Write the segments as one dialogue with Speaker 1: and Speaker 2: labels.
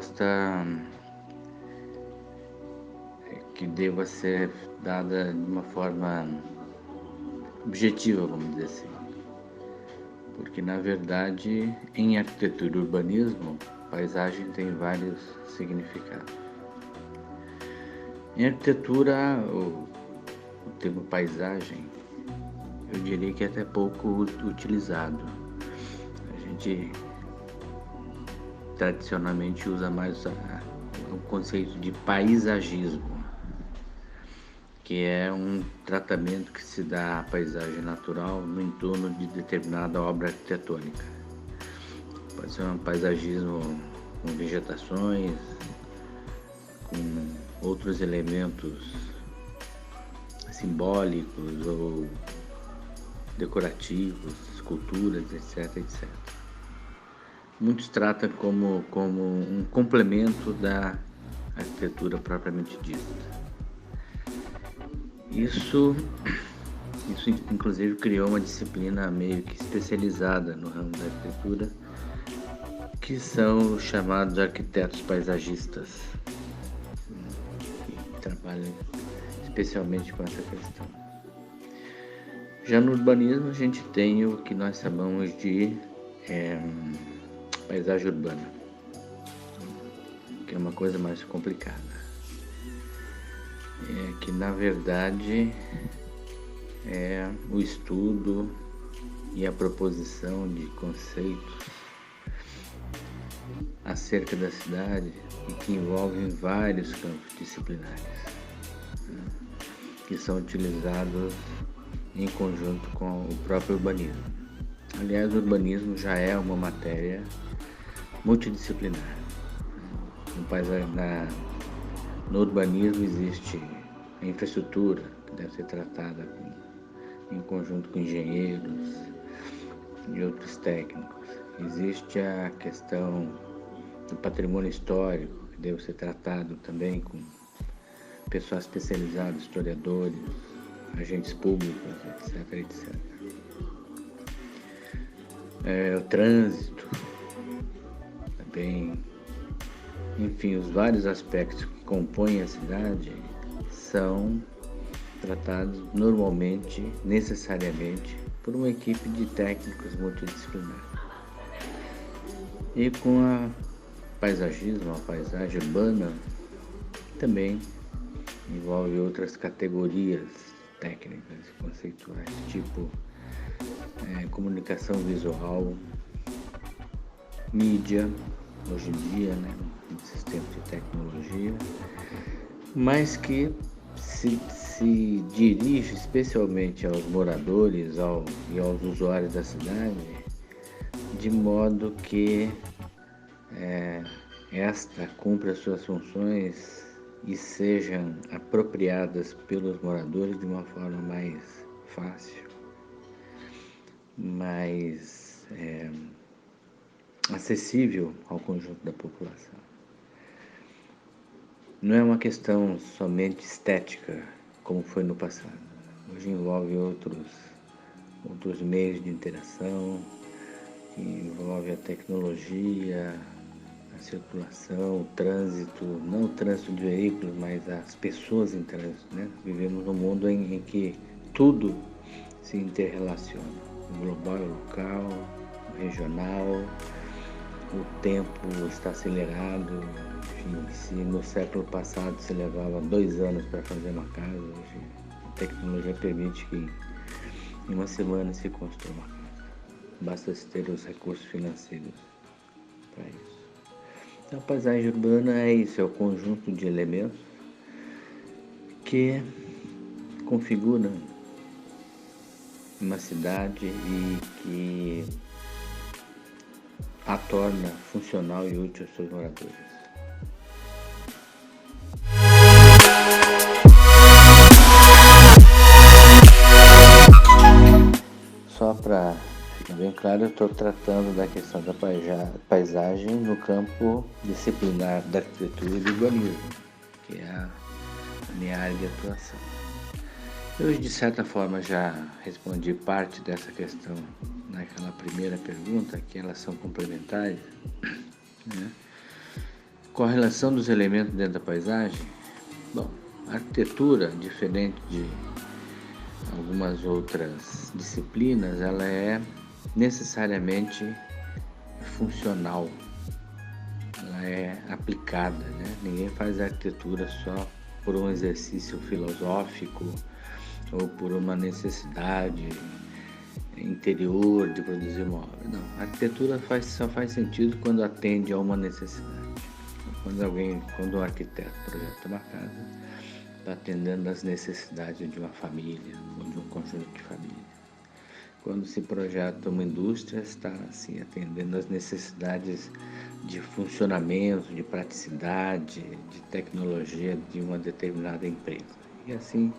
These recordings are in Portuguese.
Speaker 1: resposta que deva ser dada de uma forma objetiva, vamos dizer assim. Porque, na verdade, em arquitetura e urbanismo, paisagem tem vários significados. Em arquitetura, o termo paisagem, eu diria que é até pouco utilizado. A gente tradicionalmente usa mais o conceito de paisagismo, que é um tratamento que se dá à paisagem natural no entorno de determinada obra arquitetônica. Pode ser um paisagismo com vegetações, com outros elementos simbólicos ou decorativos, esculturas, etc. Muitos tratam como um complemento da arquitetura propriamente dita. Isso inclusive criou uma disciplina meio que especializada no ramo da arquitetura, que são os chamados arquitetos paisagistas, que trabalham especialmente com essa questão. Já no urbanismo a gente tem o que nós chamamos de paisagem urbana, que é uma coisa mais complicada. Que na verdade é o estudo e a proposição de conceitos acerca da cidade e que envolvem vários campos disciplinares, que são utilizados em conjunto com o próprio urbanismo. Aliás, o urbanismo já é uma matéria multidisciplinar. No urbanismo existe a infraestrutura, que deve ser tratada em conjunto com engenheiros e outros técnicos. Existe a questão do patrimônio histórico, que deve ser tratado também com pessoas especializadas, historiadores, agentes públicos, etc. O trânsito também, enfim, os vários aspectos que compõem a cidade são tratados normalmente, necessariamente, por uma equipe de técnicos multidisciplinares. E com a paisagismo, a paisagem urbana, também envolve outras categorias técnicas e conceituais, tipo comunicação visual, mídia, hoje em dia, nesses tempos de tecnologia, mas que se dirige especialmente aos moradores e aos usuários da cidade, de modo que esta cumpra as suas funções e sejam apropriadas pelos moradores de uma forma mais fácil, mais acessível ao conjunto da população. Não é uma questão somente estética, como foi no passado. Hoje envolve outros meios de interação, que envolve a tecnologia, a circulação, o trânsito, não o trânsito de veículos, mas as pessoas em trânsito, Vivemos num mundo em que tudo se interrelaciona, o global, o local, o regional, o tempo está acelerado. Enfim, se no século passado se levava 2 anos para fazer uma casa, hoje a tecnologia permite que em uma semana se construa uma casa. Basta se ter os recursos financeiros para isso. Então, a paisagem urbana é isso, é o conjunto de elementos que configuram uma cidade e que a torna funcional e útil aos seus moradores. Só para ficar bem claro, eu estou tratando da questão da paisagem no campo disciplinar da arquitetura e do urbanismo, que é a minha área de atuação. Eu, de certa forma, já respondi parte dessa questão naquela primeira pergunta, que elas são complementares, correlação dos elementos dentro da paisagem. Bom, a arquitetura, diferente de algumas outras disciplinas, ela é necessariamente funcional, ela é aplicada, né? Ninguém faz arquitetura só por um exercício filosófico ou por uma necessidade interior de produzir uma obra. Não, a arquitetura só faz sentido quando atende a uma necessidade. Quando um arquiteto projeta uma casa, está atendendo às necessidades de uma família ou de um conjunto de famílias. Quando se projeta uma indústria, está assim, atendendo às necessidades de funcionamento, de praticidade, de tecnologia de uma determinada empresa. E assim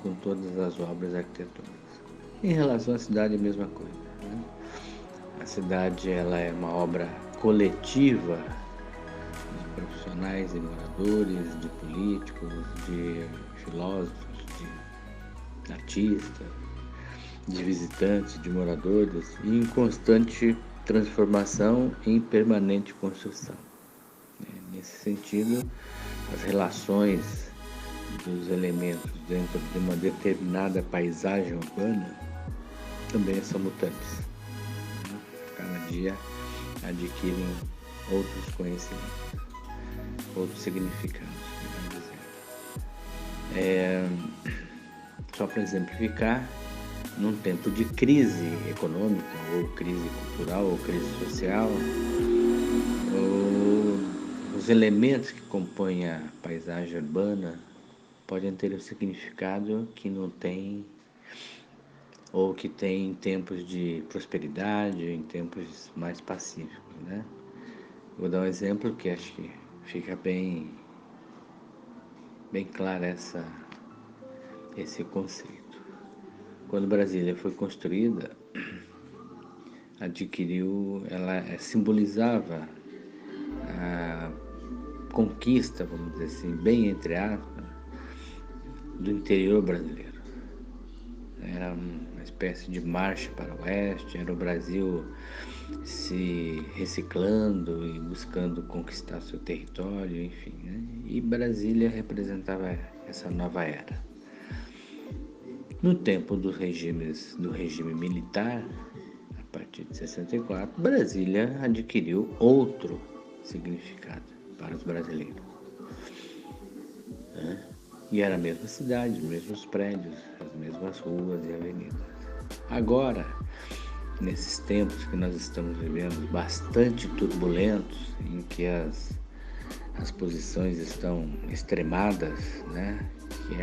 Speaker 1: com todas as obras arquitetônicas. Em relação à cidade, a mesma coisa, né? A cidade, ela é uma obra coletiva de profissionais e moradores, de políticos, de filósofos, de artistas, de visitantes, de moradores, e em constante transformação e em permanente construção. Nesse sentido, as relações dos elementos dentro de uma determinada paisagem urbana também são mutantes. Cada dia adquirem outros conhecimentos, outros significados, só para exemplificar, num tempo de crise econômica, ou crise cultural, ou crise social, os elementos que compõem a paisagem urbana podem ter um significado que não tem, ou que tem em tempos de prosperidade, em tempos mais pacíficos, né? Vou dar um exemplo que acho que fica bem claro esse conceito. Quando Brasília foi construída, ela simbolizava a conquista, vamos dizer assim, bem entre aspas, do interior brasileiro. Era uma espécie de marcha para o oeste, era o Brasil se reciclando e buscando conquistar seu território, enfim, né? E Brasília representava essa nova era. No tempo do regime militar, a partir de 64, Brasília adquiriu outro significado para os brasileiros, né? E era a mesma cidade, os mesmos prédios, as mesmas ruas e avenidas. Agora, nesses tempos que nós estamos vivendo, bastante turbulentos, em que as posições estão extremadas, né? Que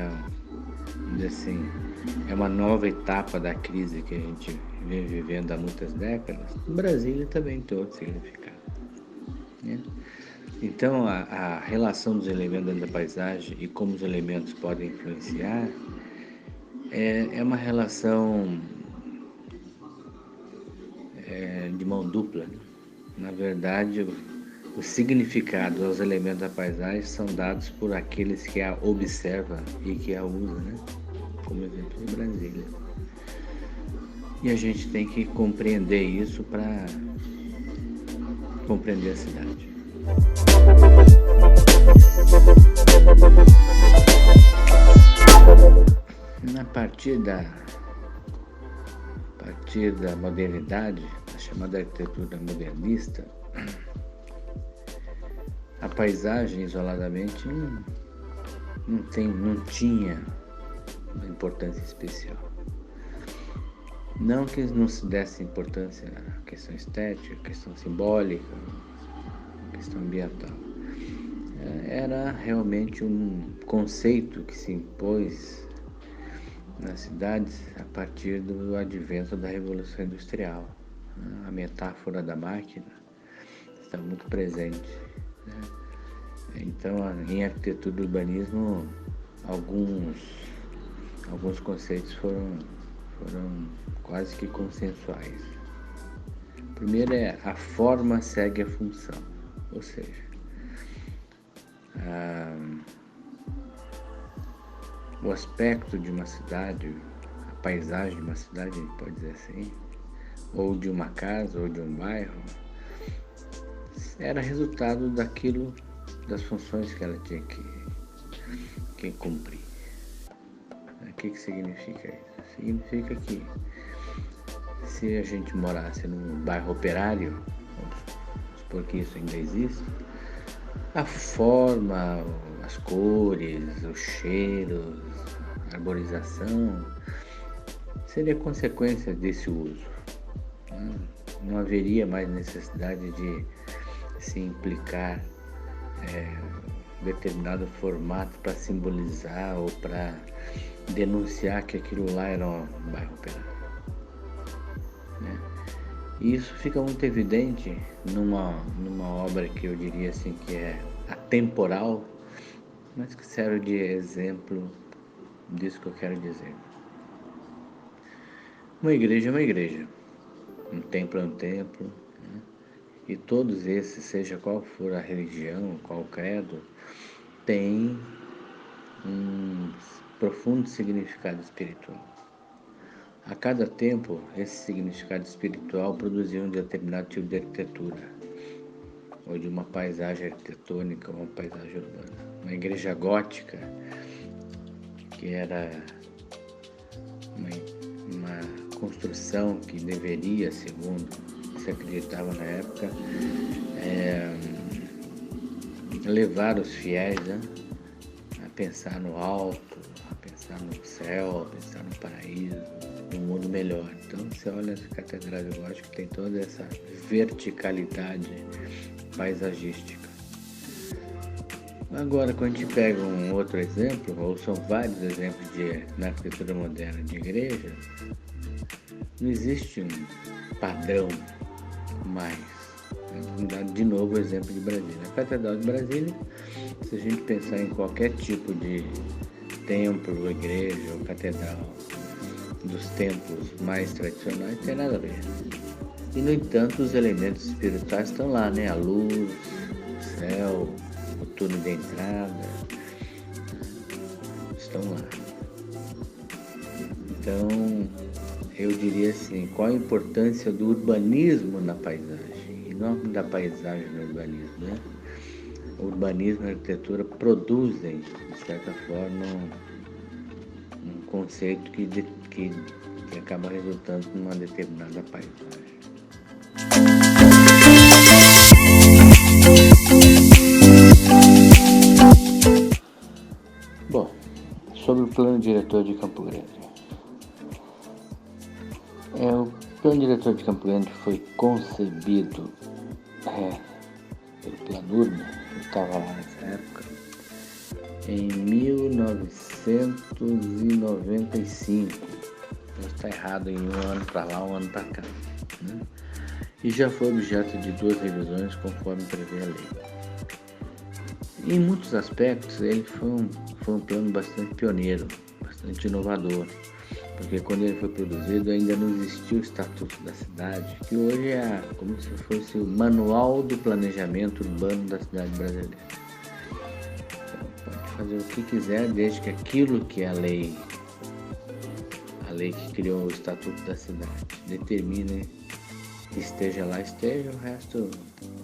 Speaker 1: é uma nova etapa da crise que a gente vem vivendo há muitas décadas. Brasília também tem outro significado, né? Então, a relação dos elementos dentro da paisagem e como os elementos podem influenciar é uma relação de mão dupla, né? Na verdade, o significado aos elementos da paisagem são dados por aqueles que a observam e que a usam, né? Como exemplo de Brasília. E a gente tem que compreender isso para compreender a cidade. A partir da modernidade, a chamada arquitetura modernista, a paisagem isoladamente não tinha uma importância especial. Não que não se desse importância à questão estética, à questão simbólica, à questão ambiental. Era realmente um conceito que se impôs nas cidades a partir do advento da Revolução Industrial. A metáfora da máquina está muito presente, né? Então, em arquitetura e urbanismo, alguns conceitos foram quase que consensuais. Primeiro a forma segue a função, ou seja, o aspecto de uma cidade, a paisagem de uma cidade, a gente pode dizer assim, ou de uma casa, ou de um bairro, era resultado daquilo, das funções que ela tinha que cumprir. O que significa isso? Significa que se a gente morasse num bairro operário, vamos supor que isso ainda existe, a forma, as cores, os cheiros, a arborização seria consequência desse uso. Não haveria mais necessidade de se implicar determinado formato para simbolizar ou para denunciar que aquilo lá era um bairro operário. E isso fica muito evidente numa obra que eu diria assim que é atemporal, mas que serve de exemplo disso que eu quero dizer. Uma igreja é uma igreja, um templo é um templo, né? E todos esses, seja qual for a religião, qual credo, tem um profundo significado espiritual. A cada tempo, esse significado espiritual produzia um determinado tipo de arquitetura, ou de uma paisagem arquitetônica, ou uma paisagem urbana. Uma igreja gótica, que era uma construção que deveria, segundo se acreditava na época, levar os fiéis, né, a pensar no alto, a pensar no céu, a pensar no paraíso, num mundo melhor. Então você olha as catedrais góticas, tem toda essa verticalidade paisagística. Agora, quando a gente pega um outro exemplo, ou são vários exemplos na arquitetura moderna de igrejas, não existe um padrão mais. Vamos dar de novo o exemplo de Brasília. A Catedral de Brasília, se a gente pensar em qualquer tipo de templo, igreja ou catedral dos templos mais tradicionais, não tem nada a ver. E, no entanto, os elementos espirituais estão lá, né? A luz, o céu, o túnel de entrada, estão lá. Então, eu diria assim, qual a importância do urbanismo na paisagem, e não da paisagem no urbanismo, né? O urbanismo e a arquitetura produzem, de certa forma, um conceito que acaba resultando numa determinada paisagem. Bom, sobre o plano diretor de Campo Grande. O plano diretor de Campo Grande foi concebido pelo Planurb, eu estava lá nessa época, em 1995. Então está errado em um ano para lá, um ano para cá, né? E já foi objeto de 2 revisões conforme prevê a lei. Em muitos aspectos ele foi um plano bastante pioneiro, bastante inovador, porque quando ele foi produzido ainda não existia o Estatuto da Cidade, que hoje é como se fosse o manual do planejamento urbano da cidade brasileira. Então, pode fazer o que quiser, desde que aquilo que a lei que criou o Estatuto da Cidade determine que esteja lá, esteja, o resto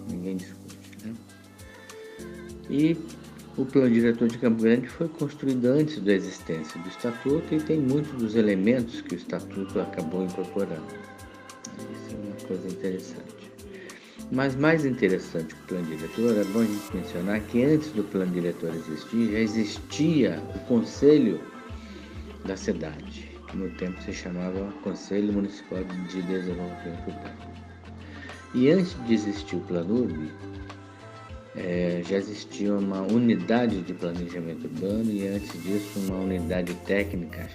Speaker 1: ninguém discute, né? E o plano diretor de Campo Grande foi construído antes da existência do Estatuto e tem muitos dos elementos que o Estatuto acabou incorporando. Isso é uma coisa interessante. Mas mais interessante que o plano diretor, é bom a gente mencionar que antes do plano diretor existir, já existia o Conselho da Cidade, que no tempo se chamava Conselho Municipal de Desenvolvimento Urbano. E antes de existir o Planurb, já existia uma unidade de planejamento urbano e antes disso uma unidade técnica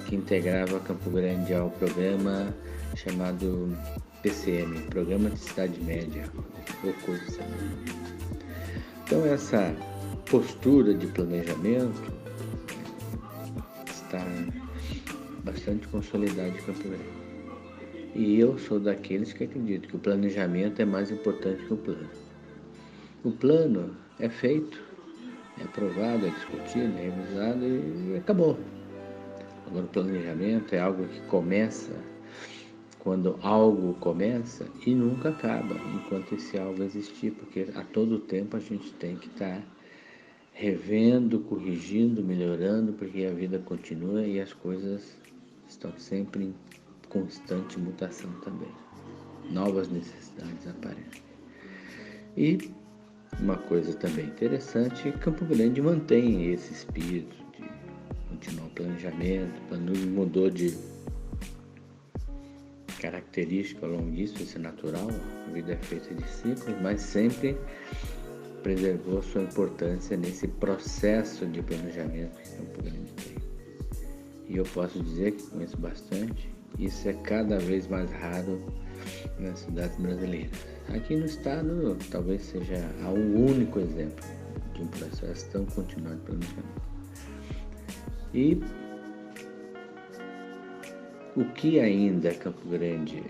Speaker 1: que integrava Campo Grande ao programa chamado PCM, Programa de Cidade Média, ou coisa assim. Então essa postura de planejamento está bastante consolidada em Campo Grande. E eu sou daqueles que acreditam que o planejamento é mais importante que o plano. O plano é feito, é aprovado, é discutido, é revisado e acabou. Agora o planejamento é algo que começa quando algo começa e nunca acaba, enquanto esse algo existir, porque a todo tempo a gente tem que estar revendo, corrigindo, melhorando, porque a vida continua e as coisas estão sempre em constante mutação também. Novas necessidades aparecem. E uma coisa também interessante, Campo Grande mantém esse espírito de continuar o planejamento, mudou de característica ao longo disso, isso é natural, a vida é feita de ciclos, mas sempre preservou sua importância nesse processo de planejamento que Campo Grande tem. E eu posso dizer que conheço bastante, isso é cada vez mais raro nas cidades brasileiras. Aqui no estado, talvez seja o único exemplo de um processo tão continuado de planejamento. E o que ainda Campo Grande,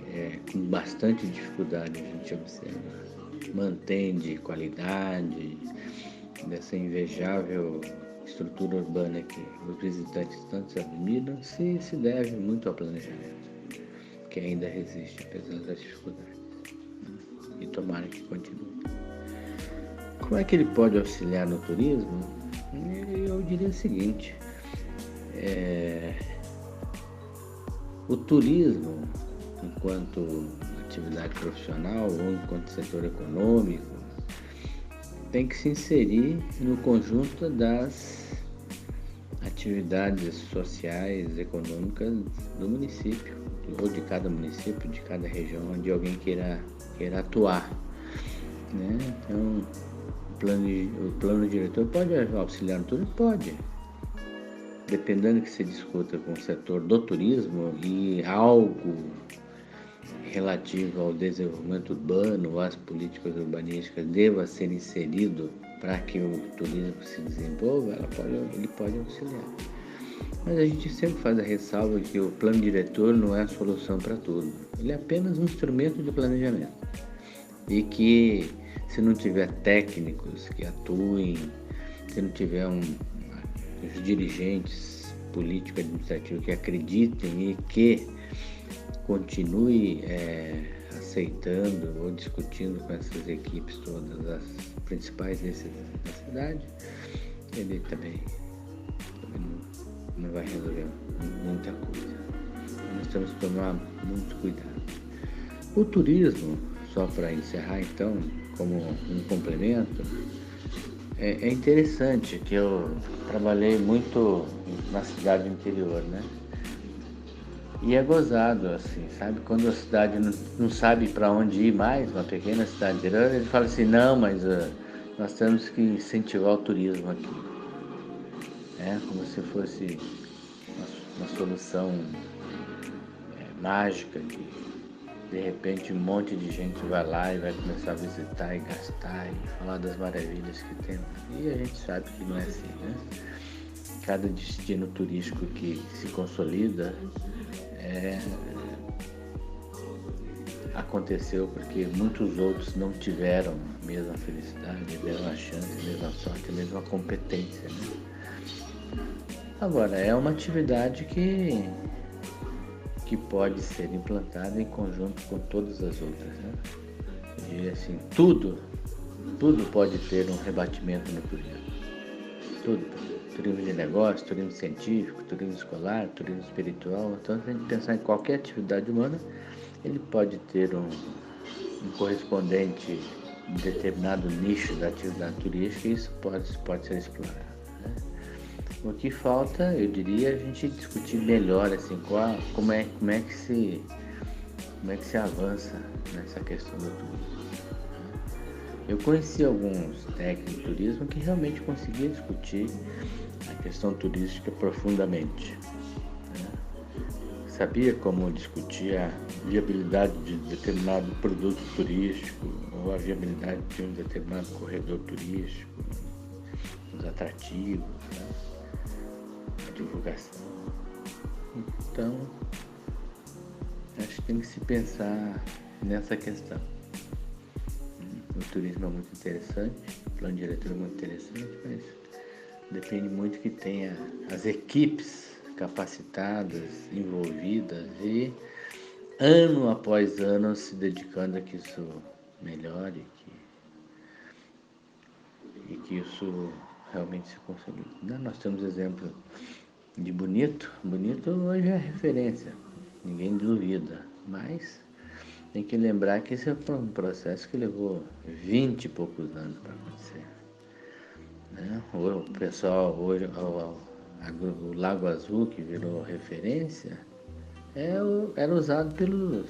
Speaker 1: com bastante dificuldade, a gente observa, mantém de qualidade, dessa invejável estrutura urbana que os visitantes tanto se admiram, se deve muito ao planejamento, que ainda resiste apesar das dificuldades. E tomara que continue. Como é que ele pode auxiliar no turismo? Eu diria o seguinte, o turismo, enquanto atividade profissional ou enquanto setor econômico, tem que se inserir no conjunto das atividades sociais, econômicas do município, ou de cada município, de cada região onde alguém queira atuar, né? Então, o plano diretor pode auxiliar no turismo? Pode. Dependendo que se discuta com o setor do turismo e algo relativo ao desenvolvimento urbano ou às políticas urbanísticas deva ser inserido para que o turismo se desenvolva, ele pode auxiliar. Mas a gente sempre faz a ressalva que o plano diretor não é a solução para tudo. Ele é apenas um instrumento de planejamento. E que, se não tiver técnicos que atuem, se não tiver os dirigentes políticos administrativos que acreditem e que continue aceitando ou discutindo com essas equipes todas as principais necessidades da cidade, ele também não vai resolver muita coisa. Nós temos que tomar muito cuidado. O turismo, só para encerrar então, como um complemento, é interessante que eu trabalhei muito na cidade do interior, né? E é gozado, assim, sabe? Quando a cidade não sabe para onde ir mais, uma pequena cidade interior, ele fala assim, não, mas nós temos que incentivar o turismo aqui. Como se fosse uma solução mágica, que de repente um monte de gente vai lá e vai começar a visitar e gastar e falar das maravilhas que tem. E a gente sabe que não é assim, né? Cada destino turístico que se consolida aconteceu porque muitos outros não tiveram a mesma felicidade, a mesma chance, a mesma sorte, a mesma competência, né? Agora, é uma atividade que pode ser implantada em conjunto com todas as outras, né? Eu diria assim, tudo pode ter um rebatimento no turismo. Tudo. Turismo de negócio, turismo científico, turismo escolar, turismo espiritual. Então, se a gente pensar em qualquer atividade humana, ele pode ter um correspondente em determinado nicho da atividade turística e isso pode ser explorado, né? O que falta, eu diria, a gente discutir melhor assim, como é que se avança nessa questão do turismo. Eu conheci alguns técnicos de turismo que realmente conseguiam discutir a questão turística profundamente, né? Sabia como discutir a viabilidade de determinado produto turístico ou a viabilidade de um determinado corredor turístico, os atrativos, né? A divulgação. Então, acho que tem que se pensar nessa questão. O turismo é muito interessante, o plano diretor é muito interessante, mas depende muito que tenha as equipes capacitadas, envolvidas e ano após ano se dedicando a que isso melhore e que isso realmente se consolide. Nós temos exemplo de Bonito. Bonito hoje é referência, ninguém duvida, mas tem que lembrar que esse é um processo que levou 20 e poucos anos para acontecer, né? O pessoal hoje, o Lago Azul, que virou referência, era usado pelos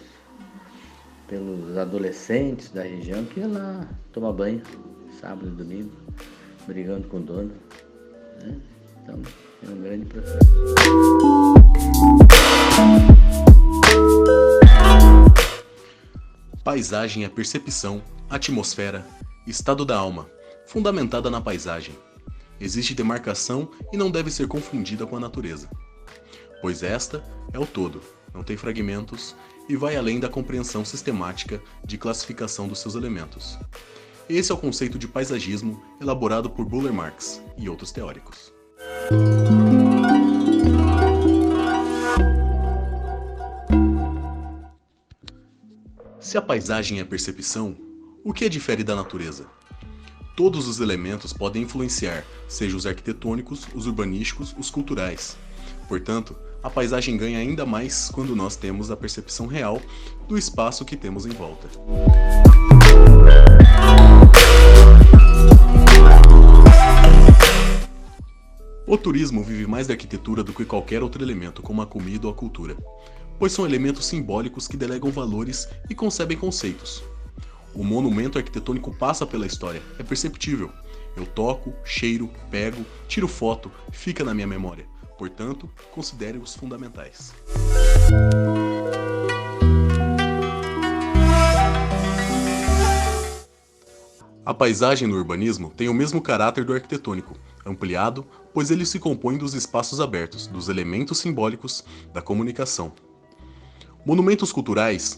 Speaker 1: adolescentes da região que iam lá tomar banho sábado e domingo, brigando com o dono, né? Então, é um grande processo.
Speaker 2: Paisagem é percepção, atmosfera, estado da alma, fundamentada na paisagem. Existe demarcação e não deve ser confundida com a natureza, pois esta é o todo, não tem fragmentos e vai além da compreensão sistemática de classificação dos seus elementos. Esse é o conceito de paisagismo elaborado por Buller Marx e outros teóricos. Se a paisagem é percepção, o que a difere da natureza? Todos os elementos podem influenciar, seja os arquitetônicos, os urbanísticos, os culturais. Portanto, a paisagem ganha ainda mais quando nós temos a percepção real do espaço que temos em volta. O turismo vive mais da arquitetura do que qualquer outro elemento, como a comida ou a cultura, pois são elementos simbólicos que delegam valores e concebem conceitos. O monumento arquitetônico passa pela história, é perceptível. Eu toco, cheiro, pego, tiro foto, fica na minha memória. Portanto, considere os fundamentais. A paisagem no urbanismo tem o mesmo caráter do arquitetônico, ampliado, pois ele se compõe dos espaços abertos, dos elementos simbólicos, da comunicação. Monumentos culturais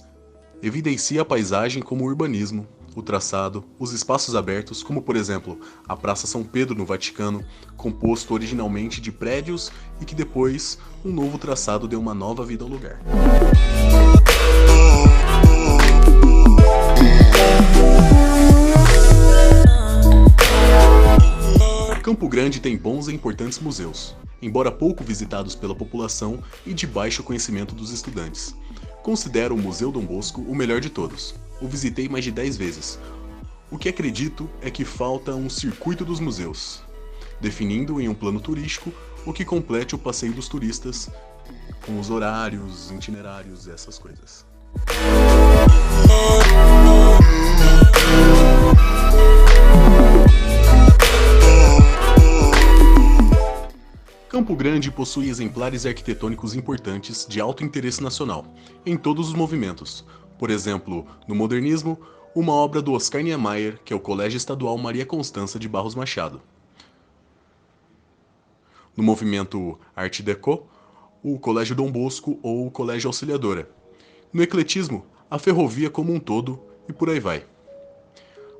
Speaker 2: evidencia a paisagem como o urbanismo, o traçado, os espaços abertos, como por exemplo a Praça São Pedro no Vaticano, composto originalmente de prédios e que depois um novo traçado deu uma nova vida ao lugar. Campo Grande tem bons e importantes museus, embora pouco visitados pela população e de baixo conhecimento dos estudantes. Considero o Museu Dom Bosco o melhor de todos. O visitei mais de 10 vezes. O que acredito é que falta um circuito dos museus, definindo em um plano turístico o que complete o passeio dos turistas, com os horários, itinerários e essas coisas. Campo Grande possui exemplares arquitetônicos importantes de alto interesse nacional, em todos os movimentos. Por exemplo, no modernismo, uma obra do Oscar Niemeyer, que é o Colégio Estadual Maria Constança de Barros Machado. No movimento Art Deco, o Colégio Dom Bosco ou o Colégio Auxiliadora. No ecletismo, a ferrovia como um todo e por aí vai.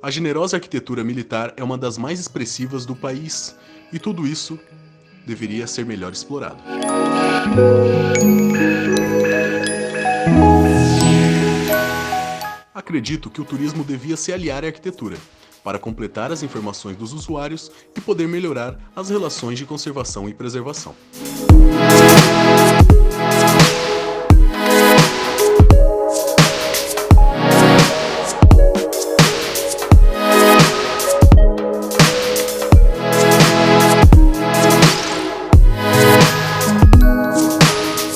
Speaker 2: A generosa arquitetura militar é uma das mais expressivas do país e tudo isso deveria ser melhor explorado. Acredito que o turismo devia se aliar à arquitetura, para completar as informações dos usuários e poder melhorar as relações de conservação e preservação.